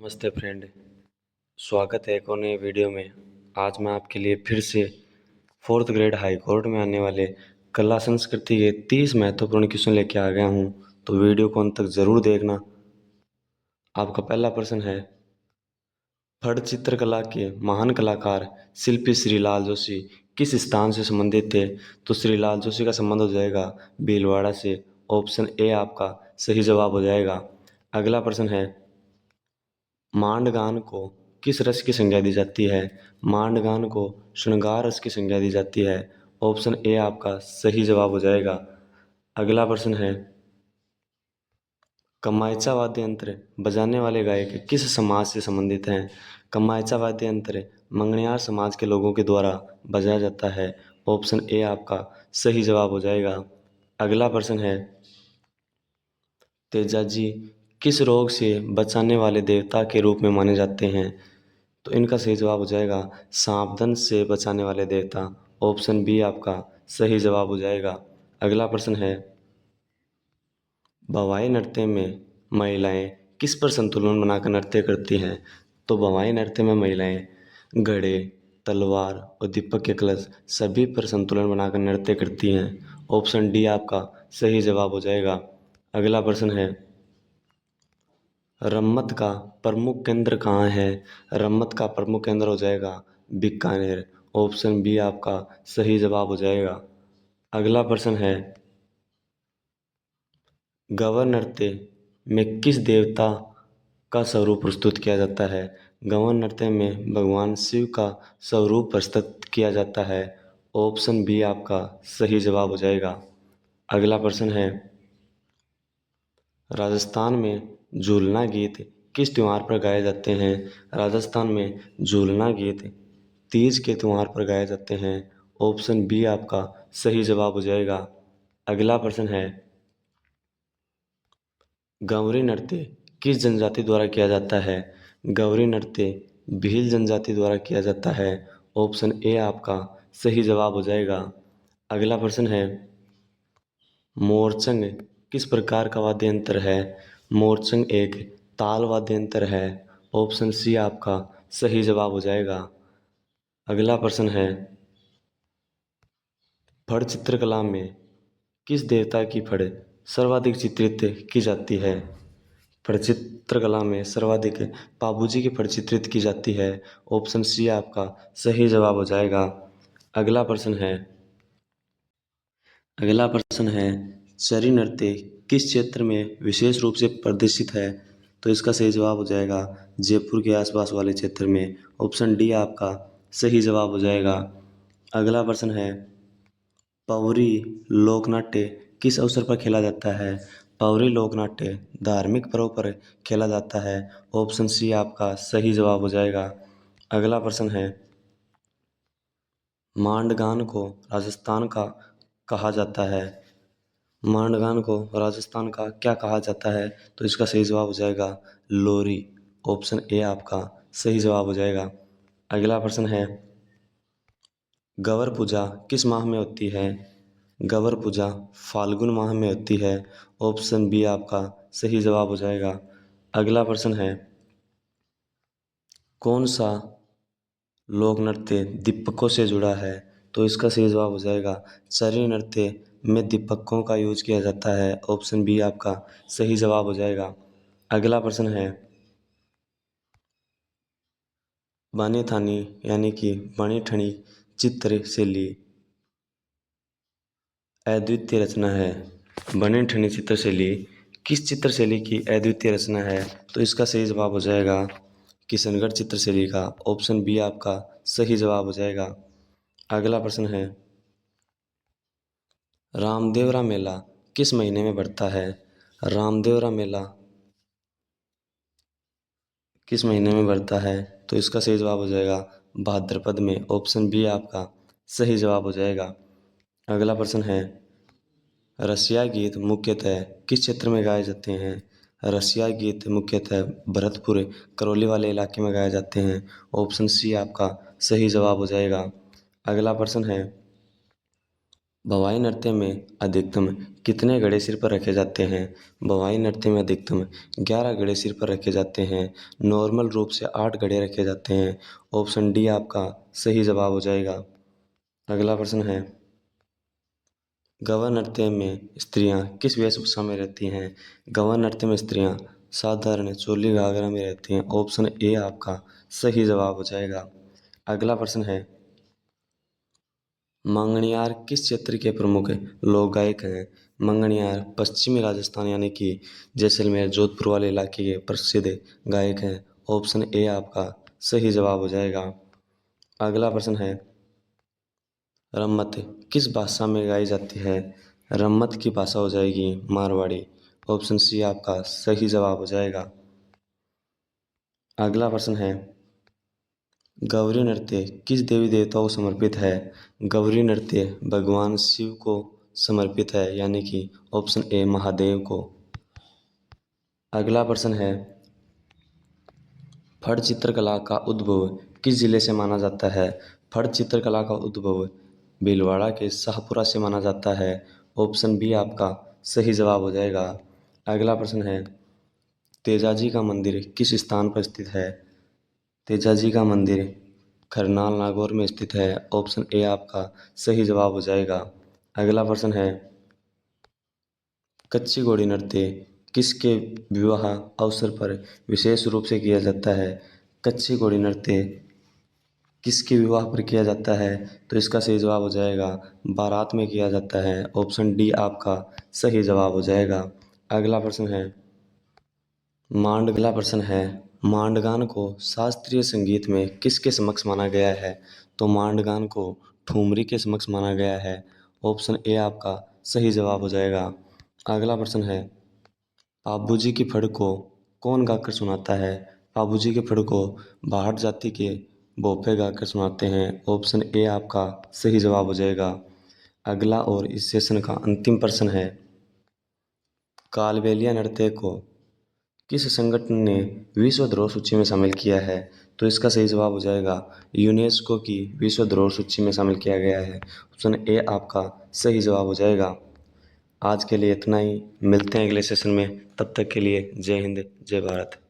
नमस्ते फ्रेंड। स्वागत है एक और नए वीडियो में। आज मैं आपके लिए फिर से फोर्थ ग्रेड हाई कोर्ट में आने वाले कला संस्कृति के 30 महत्वपूर्ण क्वेश्चन लेके आ गया हूँ, तो वीडियो को अंत तक ज़रूर देखना। आपका पहला प्रश्न है, फड़ चित्रकला के महान कलाकार शिल्पी श्रीलाल जोशी किस स्थान से संबंधित थे? तो श्रीलाल जोशी का संबंध हो जाएगा भीलवाड़ा से। ऑप्शन ए आपका सही जवाब हो जाएगा। अगला प्रश्न है, मांडगान को किस रस की संज्ञा दी जाती है? मांडगान को श्रृंगार रस की संज्ञा दी जाती है। ऑप्शन ए आपका सही जवाब हो जाएगा। अगला प्रश्न है, कमायचा वाद्य यंत्र बजाने वाले गायक किस समाज से संबंधित हैं? कमायचा वाद्य यंत्र मंगनियार समाज के लोगों के द्वारा बजाया जाता है। ऑप्शन ए आपका सही जवाब हो जाएगा। अगला प्रश्न है, तेजाजी किस रोग से बचाने वाले देवता के रूप में माने जाते हैं? तो इनका सही जवाब हो जाएगा सांपदंश से बचाने वाले देवता। ऑप्शन बी आपका सही जवाब हो जाएगा। अगला प्रश्न है, भवाई नृत्य में महिलाएं किस पर संतुलन बनाकर नृत्य करती हैं? तो भवाई नृत्य में महिलाएं घड़े, तलवार और दीपक के कलश सभी पर संतुलन बनाकर नृत्य करती हैं। ऑप्शन डी आपका सही जवाब हो जाएगा। अगला प्रश्न है, रम्मत का प्रमुख केंद्र कहाँ है? रम्मत का प्रमुख केंद्र हो जाएगा बीकानेर। ऑप्शन बी आपका सही जवाब हो जाएगा। अगला प्रश्न है, गवर नृत्य में किस देवता का स्वरूप प्रस्तुत किया जाता है? गवर नृत्य में भगवान शिव का स्वरूप प्रस्तुत किया जाता है। ऑप्शन बी आपका सही जवाब हो जाएगा। अगला प्रश्न है, राजस्थान में झूलना गीत किस त्योहार पर गाए जाते हैं? राजस्थान में झूलना गीत तीज के त्योहार पर गाए जाते हैं। ऑप्शन बी आपका सही जवाब हो जाएगा। अगला प्रश्न है, गौरी नृत्य किस जनजाति द्वारा किया जाता है? गौरी नृत्य भील जनजाति द्वारा किया जाता है। ऑप्शन ए आपका सही जवाब हो जाएगा। अगला प्रश्न है, मोरचंग किस प्रकार का वाद्य यंत्र है? मोरचंग एक ताल वाद्य यंत्र है। ऑप्शन सी आपका सही जवाब हो जाएगा। अगला प्रश्न है, फड़ चित्रकला में किस देवता की फड़ सर्वाधिक चित्रित की जाती है? फड़ चित्रकला में सर्वाधिक पाबूजी की फड़ चित्रित की जाती है। ऑप्शन सी आपका सही जवाब हो जाएगा। अगला प्रश्न है, अगला प्रश्न है, चरी नृत्य किस क्षेत्र में विशेष रूप से प्रदर्शित है? तो इसका सही जवाब हो जाएगा जयपुर के आसपास वाले क्षेत्र में। ऑप्शन डी आपका सही जवाब हो जाएगा। अगला प्रश्न है, पौरी लोकनाट्य किस अवसर पर खेला जाता है? पौरी लोकनाट्य धार्मिक पर्व पर खेला जाता है। ऑप्शन सी आपका सही जवाब हो जाएगा। अगला प्रश्न है, मांडगान को राजस्थान का कहा जाता है। मांडगान को राजस्थान का क्या कहा जाता है? तो इसका सही जवाब हो जाएगा लोरी। ऑप्शन ए आपका सही जवाब हो जाएगा। अगला प्रश्न है, गवर पूजा किस माह में होती है? गवर पूजा फाल्गुन माह में होती है। ऑप्शन बी आपका सही जवाब हो जाएगा। अगला प्रश्न है, कौन सा लोक नृत्य दीपकों से जुड़ा है? तो इसका सही जवाब हो जाएगा चरी नृत्य में दीपकों का यूज किया जाता है। ऑप्शन बी आपका सही जवाब हो जाएगा। अगला प्रश्न है, बानी थानी यानी कि बनी ठनी चित्र शैली अद्वितीय रचना है। बनी ठनी चित्र शैली किस चित्र शैली की अद्वितीय रचना है? तो इसका सही जवाब हो जाएगा किशनगढ़ चित्र शैली का। ऑप्शन बी आपका सही जवाब हो जाएगा। अगला प्रश्न है, रामदेवरा मेला किस महीने में बढ़ता है? रामदेवरा मेला किस महीने में बढ़ता है? तो इसका सही जवाब हो जाएगा भाद्रपद में। ऑप्शन बी आपका सही जवाब हो जाएगा। अगला प्रश्न है, रसिया गीत मुख्यतः किस क्षेत्र में गाए जाते हैं? रसिया गीत मुख्यतः भरतपुर करौली वाले इलाके में गाए जाते हैं। ऑप्शन सी आपका सही जवाब हो जाएगा। अगला प्रश्न है, भवाई नृत्य में अधिकतम कितने घड़े सिर पर रखे जाते हैं? भवाई नृत्य में अधिकतम 11 घड़े सिर पर रखे जाते हैं। नॉर्मल रूप से 8 घड़े रखे जाते हैं। ऑप्शन डी आपका सही जवाब हो जाएगा। अगला प्रश्न है, गवा नृत्य में स्त्रियां किस वेशभूषा में रहती हैं? गवा नृत्य में स्त्रियां साधारण चोली घाघरा में रहती हैं। ऑप्शन ए आपका सही जवाब हो जाएगा। अगला प्रश्न है, मंगनियार किस क्षेत्र के प्रमुख लोक गायक हैं? मंगनियार पश्चिमी राजस्थान यानी कि जैसलमेर जोधपुर वाले इलाके के प्रसिद्ध गायक हैं। ऑप्शन ए आपका सही जवाब हो जाएगा। अगला प्रश्न है, रम्मत किस भाषा में गाई जाती है? रम्मत की भाषा हो जाएगी मारवाड़ी। ऑप्शन सी आपका सही जवाब हो जाएगा। अगला प्रश्न है, गौरी नृत्य किस देवी देवता को समर्पित है? गौरी नृत्य भगवान शिव को समर्पित है यानी कि ऑप्शन ए महादेव को। अगला प्रश्न है, फट चित्रकला का उद्भव किस जिले से माना जाता है? फट चित्रकला का उद्भव भीलवाड़ा के शाहपुरा से माना जाता है। ऑप्शन बी आपका सही जवाब हो जाएगा। अगला प्रश्न है, तेजाजी का मंदिर किस स्थान पर स्थित है? तेजाजी का मंदिर करनाल नागौर में स्थित है। ऑप्शन ए आपका सही जवाब हो जाएगा। अगला प्रश्न है, कच्ची घोड़ी नृत्य किसके विवाह अवसर पर विशेष रूप से किया जाता है? कच्ची घोड़ी नृत्य किसके विवाह पर किया जाता है? तो इसका सही जवाब हो जाएगा बारात में किया जाता है। ऑप्शन डी आपका सही जवाब हो जाएगा। अगला प्रश्न है, अगला प्रश्न है, मांडगान को शास्त्रीय संगीत में किसके समक्ष माना गया है? तो मांडगान को ठुमरी के समक्ष माना गया है। ऑप्शन ए आपका सही जवाब हो जाएगा। अगला प्रश्न है, पाबूजी की फड़ को कौन गाकर सुनाता है? पाबूजी की फड़ को भाट जाति के भोपे गाकर सुनाते हैं। ऑप्शन ए आपका सही जवाब हो जाएगा। अगला और इस सेशन का अंतिम प्रश्न है, कालबेलिया नृत्य को किस संगठन ने विश्व धरोहर सूची में शामिल किया है? तो इसका सही जवाब हो जाएगा यूनेस्को की विश्व धरोहर सूची में शामिल किया गया है। ऑप्शन ए आपका सही जवाब हो जाएगा। आज के लिए इतना ही, मिलते हैं अगले सेशन में। तब तक के लिए जय हिंद, जय भारत।